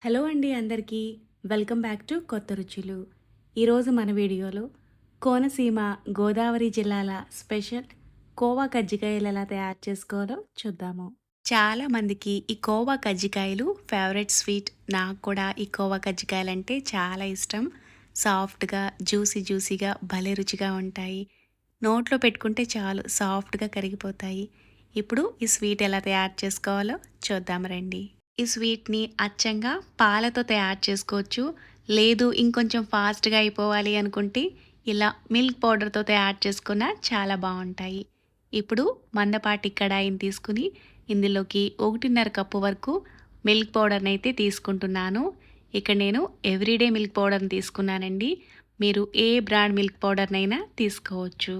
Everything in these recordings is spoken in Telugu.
హలో అండి అందరికీ. వెల్కమ్ బ్యాక్ టు కొత్త రుచులు. ఈరోజు మన వీడియోలో కోనసీమ గోదావరి జిల్లాల స్పెషల్ కోవా కజ్జికాయలు ఎలా తయారు చేసుకోవాలో చూద్దాము. చాలా మందికి ఈ కోవా కజ్జికాయలు ఫేవరెట్ స్వీట్. నాకు కూడా ఈ కోవా కజ్జికాయలంటే చాలా ఇష్టం. సాఫ్ట్‌గా, జ్యూసీగా భలే రుచిగా ఉంటాయి. నోట్లో పెట్టుకుంటే చాలు సాఫ్ట్‌గా కరిగిపోతాయి. ఇప్పుడు ఈ స్వీట్ ఎలా తయారు చేసుకోవాలో చూద్దాం రండి. ఈ స్వీట్‌ని అచ్చంగా పాలతో తయారు చేసుకోవచ్చు. లేదు ఇంకొంచెం ఫాస్ట్‌గా అయిపోవాలి అనుకుంటే ఇలా మిల్క్ పౌడర్‌తో తయారు చేసుకున్న చాలా బావుంటాయి. ఇప్పుడు మందపాటి కడాయిని తీసుకుని ఇందులోకి 1.5 కప్పు వరకు మిల్క్ పౌడర్‌నైతే తీసుకుంటున్నాను. ఇక్కడ నేను ఎవ్రీడే మిల్క్ పౌడర్‌ని తీసుకున్నానండి. మీరు ఏ బ్రాండ్ మిల్క్ పౌడర్‌నైనా తీసుకోవచ్చు.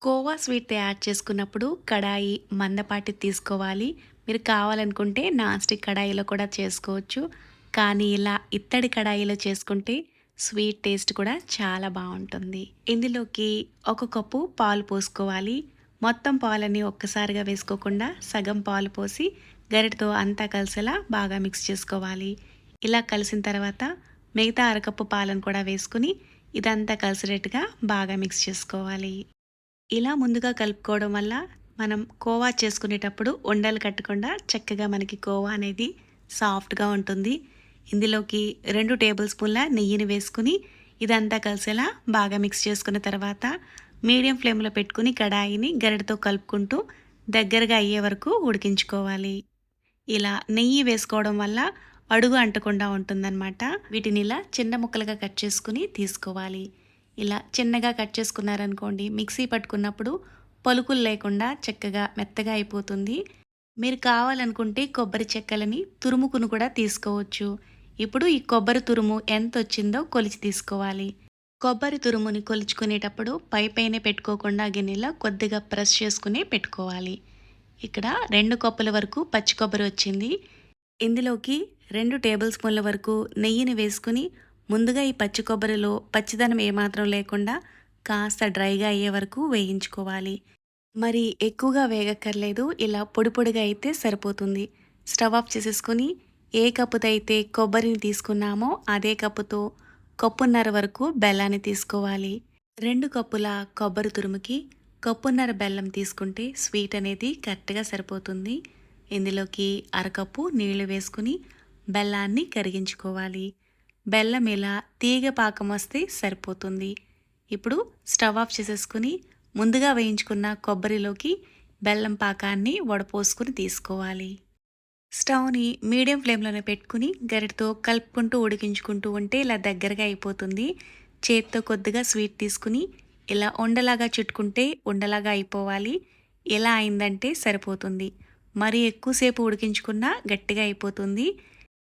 కోవా స్వీట్ తయారు చేసుకున్నప్పుడు కడాయి మందపాటిది తీసుకోవాలి. మీరు కావాలనుకుంటే నాన్ స్టిక్ కడాయిలో కూడా చేసుకోవచ్చు. కానీ ఇలా ఇత్తడి కడాయిలో చేసుకుంటే స్వీట్ టేస్ట్ కూడా చాలా బావుంటుంది. ఇందులోకి ఒక కప్పు పాలు పోసుకోవాలి. మొత్తం పాలని ఒక్కసారిగా వేసుకోకుండా సగం పాలు పోసి గరిటెతో అంతా కలిసేలా బాగా మిక్స్ చేసుకోవాలి. ఇలా కలిసిన తర్వాత మిగతా అరకప్పు పాలను కూడా వేసుకుని ఇదంతా కలిసేటట్టుగా బాగా మిక్స్ చేసుకోవాలి. ఇలా ముందుగా కలుపుకోవడం వల్ల మనం కోవా చేసుకునేటప్పుడు ఉండలు కట్టకుండా చక్కగా మనకి కోవా అనేది సాఫ్ట్‌గా ఉంటుంది. ఇందులోకి 2 టేబుల్ స్పూన్ల నెయ్యిని వేసుకుని ఇదంతా కలిసేలా బాగా మిక్స్ చేసుకున్న తర్వాత మీడియం ఫ్లేమ్‌లో పెట్టుకుని కడాయిని గరిటెతో కలుపుకుంటూ దగ్గరగా అయ్యే వరకు ఉడికించుకోవాలి. ఇలా నెయ్యి వేసుకోవడం వల్ల అడుగు అంటకుండా ఉంటుందన్నమాట. వీటిని ఇలా చిన్న ముక్కలుగా కట్ చేసుకుని తీసుకోవాలి. ఇలా చిన్నగా కట్ చేసుకున్నారనుకోండి మిక్సీ పట్టుకున్నప్పుడు పలుకులు లేకుండా చక్కగా మెత్తగా అయిపోతుంది. మీరు కావాలనుకుంటే కొబ్బరి చెక్కలని తురుముకుని కూడా తీసుకోవచ్చు. ఇప్పుడు ఈ కొబ్బరి తురుము ఎంత వచ్చిందో కొలిచి తీసుకోవాలి. కొబ్బరి తురుముని కొలుచుకునేటప్పుడు పైపైనే పెట్టుకోకుండా గిన్నెలో కొద్దిగా ప్రెస్ చేసుకుని పెట్టుకోవాలి. ఇక్కడ 2 కప్పుల వరకు పచ్చి కొబ్బరి వచ్చింది. ఇందులోకి 2 టేబుల్ స్పూన్ల వరకు నెయ్యిని వేసుకుని ముందుగా ఈ పచ్చి కొబ్బరిలో పచ్చిదనం ఏమాత్రం లేకుండా కాస్త డ్రైగా అయ్యే వరకు వేయించుకోవాలి. మరి ఎక్కువగా వేగక్కర్లేదు. ఇలా పొడి పొడిగా అయితే సరిపోతుంది. స్టవ్ ఆఫ్ చేసేసుకొని ఏ కప్పుతో అయితే కొబ్బరిని తీసుకున్నామో అదే కప్పుతో కప్పున్నర వరకు బెల్లాన్ని తీసుకోవాలి. 2 కప్పుల కొబ్బరి తురుముకి కప్పున్నర బెల్లం తీసుకుంటే స్వీట్ అనేది కరెక్ట్‌గా సరిపోతుంది. ఇందులోకి అరకప్పు నీళ్లు వేసుకుని బెల్లాన్ని కరిగించుకోవాలి. బెల్లం ఇలా తీగ పాకం వస్తే సరిపోతుంది. ఇప్పుడు స్టవ్ ఆఫ్ చేసేసుకుని ముందుగా వేయించుకున్న కొబ్బరిలోకి బెల్లం పాకాన్ని వడపోసుకుని తీసుకోవాలి. స్టవ్‌ని మీడియం ఫ్లేమ్‌లోనే పెట్టుకుని గరిటెతో కలుపుకుంటూ ఉడికించుకుంటూ ఉంటే ఇలా దగ్గరగా అయిపోతుంది. చేత్తో కొద్దిగా స్వీట్ తీసుకుని ఇలా ఉండలాగా చుట్టుకుంటే ఉండలాగా అయిపోవాలి. ఇలా అయిందంటే సరిపోతుంది. మరి ఎక్కువసేపు ఉడికించుకున్నా గట్టిగా అయిపోతుంది.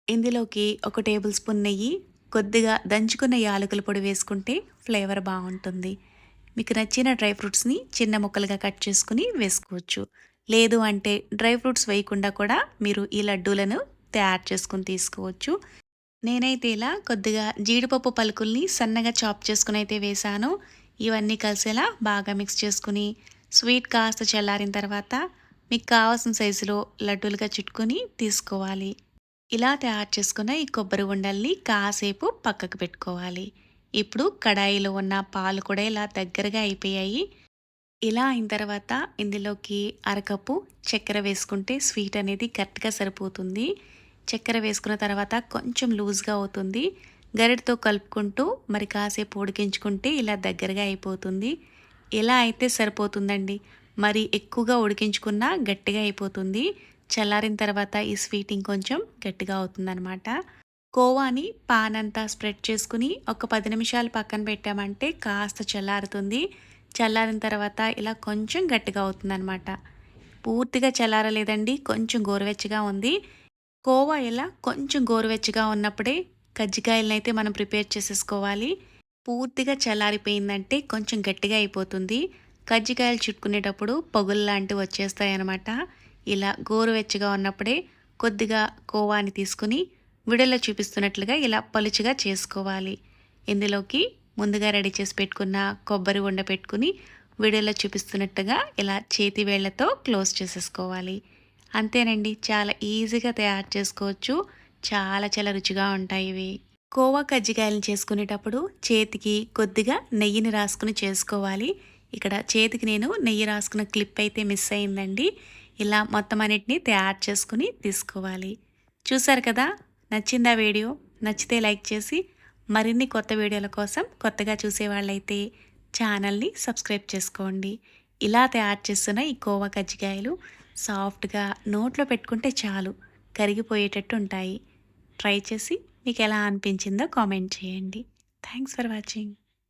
ఇందులోకి ఒక టేబుల్ స్పూన్ నెయ్యి, కొద్దిగా దంచుకున్న యాలకుల పొడి వేసుకుంటే ఫ్లేవర్ బావుంటుంది. మీకు నచ్చిన డ్రై ఫ్రూట్స్‌ని చిన్న ముక్కలుగా కట్ చేసుకుని వేసుకోవచ్చు. లేదు అంటే డ్రై ఫ్రూట్స్ వేయకుండా కూడా మీరు ఈ లడ్డూలను తయారు చేసుకొని తీసుకోవచ్చు. నేనైతే ఇలా కొద్దిగా జీడిపప్పు పలుకుల్ని సన్నగా చాప్ చేసుకుని అయితే వేశాను. ఇవన్నీ కలిసేలా బాగా మిక్స్ చేసుకుని స్వీట్ కాస్త చల్లారిన తర్వాత మీకు కావాల్సిన సైజులో లడ్డూలుగా చుట్టుకొని తీసుకోవాలి. ఇలా తయారు చేసుకున్న ఈ కొబ్బరి ఉండల్ని కాసేపు పక్కకు పెట్టుకోవాలి. ఇప్పుడు కడాయిలో ఉన్న పాలు కూడా ఇలా దగ్గరగా అయిపోయాయి. ఇలా అయిన తర్వాత ఇందులోకి అరకప్పు చక్కెర వేసుకుంటే స్వీట్ అనేది కరెక్ట్‌గా సరిపోతుంది. చక్కెర వేసుకున్న తర్వాత కొంచెం లూజ్‌గా అవుతుంది. గరిటెతో కలుపుకుంటూ మరి కాసేపు ఉడికించుకుంటే ఇలా దగ్గరగా అయిపోతుంది. ఇలా అయితే సరిపోతుందండి. మరి ఎక్కువగా ఉడికించుకున్నా గట్టిగా అయిపోతుంది. చల్లారిన తర్వాత ఈ స్వీట్ ఇంకొంచెం గట్టిగా అవుతుందనమాట. కోవాని పానంతా స్ప్రెడ్ చేసుకుని ఒక 10 నిమిషాలు పక్కన పెట్టామంటే కాస్త చల్లారుతుంది. చల్లారిన తర్వాత ఇలా కొంచెం గట్టిగా అవుతుందనమాట. పూర్తిగా చల్లారలేదండి. కొంచెం గోరువెచ్చగా ఉంది. కోవా ఇలా కొంచెం గోరువెచ్చగా ఉన్నప్పుడే కజ్జికాయలనైతే మనం ప్రిపేర్ చేసేసుకోవాలి. పూర్తిగా చల్లారిపోయిందంటే కొంచెం గట్టిగా అయిపోతుంది. కజ్జికాయలు చుట్టుకునేటప్పుడు పగుల్లాంటివి వచ్చేస్తాయన్నమాట. ఇలా గోరువెచ్చగా ఉన్నప్పుడే కొద్దిగా కోవాని తీసుకుని వీడియోలో చూపిస్తున్నట్లుగా ఇలా పలుచగా చేసుకోవాలి. ఇందులోకి ముందుగా రెడీ చేసి పెట్టుకున్న కొబ్బరి ఉండ పెట్టుకుని వీడియోలో చూపిస్తున్నట్టుగా ఇలా చేతి వేళ్లతో క్లోజ్ చేసేసుకోవాలి. అంతేనండి, చాలా ఈజీగా తయారు చేసుకోవచ్చు. చాలా చాలా రుచిగా ఉంటాయి ఇవి. కోవా కజ్జికాయలను చేసుకునేటప్పుడు చేతికి కొద్దిగా నెయ్యిని రాసుకుని చేసుకోవాలి. ఇక్కడ చేతికి నేను నెయ్యి రాసుకున్న క్లిప్ అయితే మిస్ అయిందండి. ఇలా మొత్తం అన్నిటిని తయారు చేసుకుని తీసుకోవాలి. చూసారు కదా! నచ్చిందా వీడియో? నచ్చితే లైక్ చేసి మరిన్ని కొత్త వీడియోల కోసం కొత్తగా చూసేవాళ్ళైతే ఛానల్ని సబ్స్క్రైబ్ చేసుకోండి. ఇలా తయారు చేస్తున్న ఈ కోవా కజ్జికాయలు సాఫ్ట్‌గా నోట్లో పెట్టుకుంటే చాలు కరిగిపోయేటట్టు ఉంటాయి. ట్రై చేసి మీకు ఎలా అనిపించిందో కామెంట్ చేయండి. Thanks for watching.